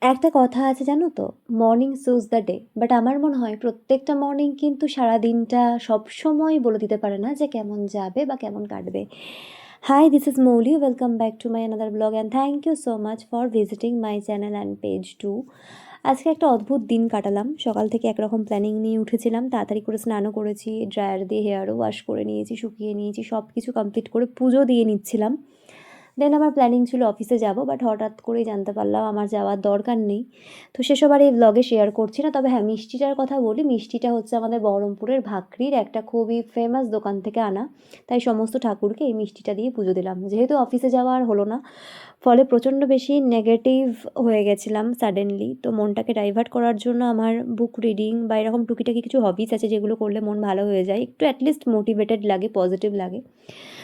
একটা কথা আছে জানো তো, morning choose the day. But আমার মনে হয় প্রত্যেকটা মর্নিং কিন্তু সারা দিনটা সবসময় বলে দিতে পারে না যে কেমন যাবে বা কেমন কাটবে। Hi, this is Mouli, welcome back to my another blog and thank you so much for visiting my channel and page too. আজকে একটা অদ্ভুত দিন কাটালাম। সকাল থেকে একরকম প্ল্যানিং নিয়ে উঠেছিলাম, তাড়াতাড়ি করে স্নানও করেছি, ড্রায়ার দিয়ে হেয়ারও ওয়াশ করে নিয়েছি, শুকিয়ে নিয়েছি, সব কিছু কমপ্লিট করে পুজো দিয়ে নিচ্ছিলাম। দেন আমার প্ল্যানিং ছিল অফিসে যাব, বাট হঠাৎ করেই জানতে পারলাম আমার যাওয়ার দরকার নেই। তো সেসব আর এই ব্লগে শেয়ার করছি না। তবে হ্যাঁ, মিষ্টিটার কথা বলি। মিষ্টিটা হচ্ছে আমাদের বহরমপুরের ভাকরির একটা খুবই ফেমাস দোকান থেকে আনা। তাই সমস্ত ঠাকুরকে এই মিষ্টিটা দিয়ে পুজো দিলাম। যেহেতু অফিসে যাওয়া আর হলো না, ফলে প্রচণ্ড বেশি নেগেটিভ হয়ে গেছিলাম সাডেনলি। তো মনটাকে ডাইভার্ট করার জন্য আমার বুক রিডিং বা এরকম টুকিটাকি কিছু হবিস আছে যেগুলো করলে মন ভালো হয়ে যায়, একটু অ্যাটলিস্ট মোটিভেটেড লাগে, পজিটিভ লাগে।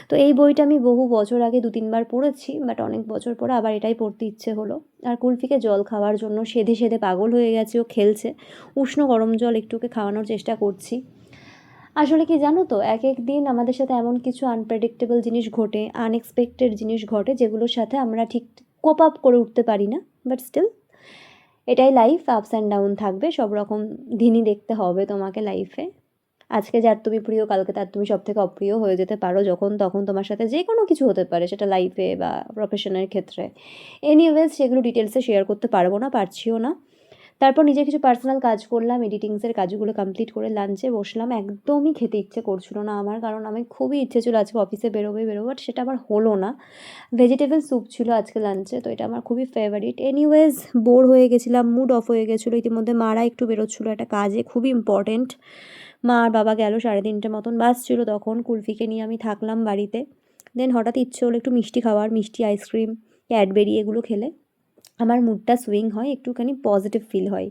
তো এই বইটা আমি বহু বছর আগে 2-3 বার পড়েছি, বাট অনেক বছর পরে আবার এটাই পড়তে ইচ্ছে হলো। আর কুলফিকে জল খাওয়ার জন্য সেধে সেধে পাগল হয়ে গেছে, ও খেলছে। উষ্ণ গরম জল একটু ওকে খাওয়ানোর চেষ্টা করছি। আসলে কি জানো তো, এক এক দিন আমাদের সাথে এমন কিছু আনপ্রেডিক্টেবল জিনিস ঘটে, আনএক্সপেক্টেড জিনিস ঘটে, যেগুলোর সাথে আমরা ঠিক কোপ আপ করে উঠতে পারি না। বাট স্টিল, এটাই লাইফ, আপস অ্যান্ড ডাউন থাকবে, সব রকম দিনই দেখতে হবে তোমাকে লাইফে। আজকে যার তুমি প্রিয়, কালকে তার তুমি সব থেকে অপ্রিয় হয়ে যেতে পারো। যখন তখন তোমার সাথে যে কোনো কিছু হতে পারে, সেটা লাইফে বা প্রফেশনের ক্ষেত্রে। এনিওয়েজ, সেগুলো ডিটেলসে শেয়ার করতে পারবো না, পারছিও না। তারপর নিজের কিছু পার্সোনাল কাজ করলাম, এডিটিংসের কাজগুলো কমপ্লিট করে লাঞ্চে বসলাম। একদমই খেতে ইচ্ছে করছিল না আমার, কারণ আমি খুবই ইচ্ছে ছিল আজকে অফিসে বেরোবে, বাট সেটা আমার হলো না। ভেজিটেবল স্যুপ ছিল আজকে লাঞ্চে, তো এটা আমার খুবই ফেভারিট। এনিওয়েজ, বোর হয়ে গেছিলাম, মুড অফ হয়ে গেছিলো। ইতিমধ্যে মারা একটু বেরোচ্ছিলো একটা কাজে, খুবই ইম্পর্টেন্ট। মা আর বাবা গেল 3:30 মতন বাজছিল তখন। কুলফিকে নিয়ে আমি থাকলাম বাড়িতে। দেন হঠাৎ ইচ্ছে হলো একটু মিষ্টি খাওয়ার, মিষ্টি, আইসক্রিম, ক্যাডবেরি, এগুলো খেলে আমার মুডটা সুইং হয়, একটুখানি পজিটিভ ফিল হয়।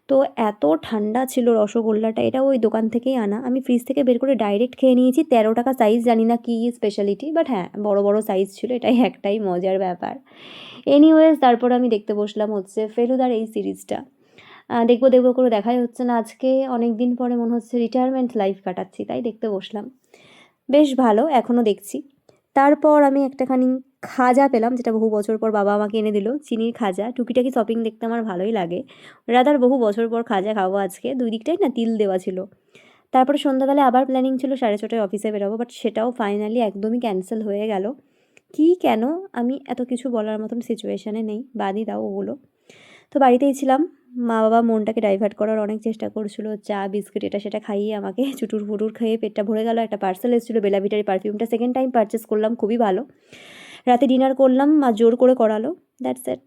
তো এত ঠান্ডা ছিল রসগোল্লাটা, এটা ওই দোকান থেকেই আনা। আমি ফ্রিজ থেকে বের করে ডাইরেক্ট খেয়ে নিয়েছি। 13 টাকা সাইজ, জানি না কী স্পেশালিটি, বাট হ্যাঁ, বড় বড় সাইজ ছিল, এটাই একটাই মজার ব্যাপার। এনিওয়েজ, তারপর আমি দেখতে বসলাম হচ্ছে ফেলুদার এই সিরিজটা। দেখবো দেখবো করে দেখাই হচ্ছে না। আজকে অনেক দিন পরে মনে হচ্ছে রিটায়ারমেন্ট লাইফ কাটাচ্ছি, তাই দেখতে বসলাম। বেশ ভালো, এখনও দেখছি। তারপর আমি একটাখানি খাজা পেলাম, যেটা বহু বছর পর বাবা আমাকে এনে দিল, চিনির খাজা। টুকিটাকি শপিং দেখতে আমার ভালোই লাগে। রাদার বহু বছর পর খাজা খাবো আজকে। দুই দিকটাই না তিল দেওয়া ছিল। তারপরে সন্ধ্যাবেলায় আবার প্ল্যানিং ছিল 6:30টায় অফিসে বেরোবো, বাট সেটাও ফাইনালি একদমই ক্যান্সেল হয়ে গেল। কি কেন, আমি এত কিছু বলার মতন সিচুয়েশানে নেই, বাদই দাও ওগুলো। তো বাড়িতেই ছিলাম। মা বাবা মনটাকে ডাইভার্ট করার অনেক চেষ্টা করছিল, চা বিস্কিট এটা সেটা খাইয়ে আমাকে চুটুর ফুটুর খেয়ে পেটটা ভরে গেল। একটা পার্সেল এসেছিলো, বেলা ভিটার পারফিউমটা সেকেন্ড টাইম পারচেস করলাম, খুবই ভালো। রাতে ডিনার করলাম, মা জোর করে করালো। That's it.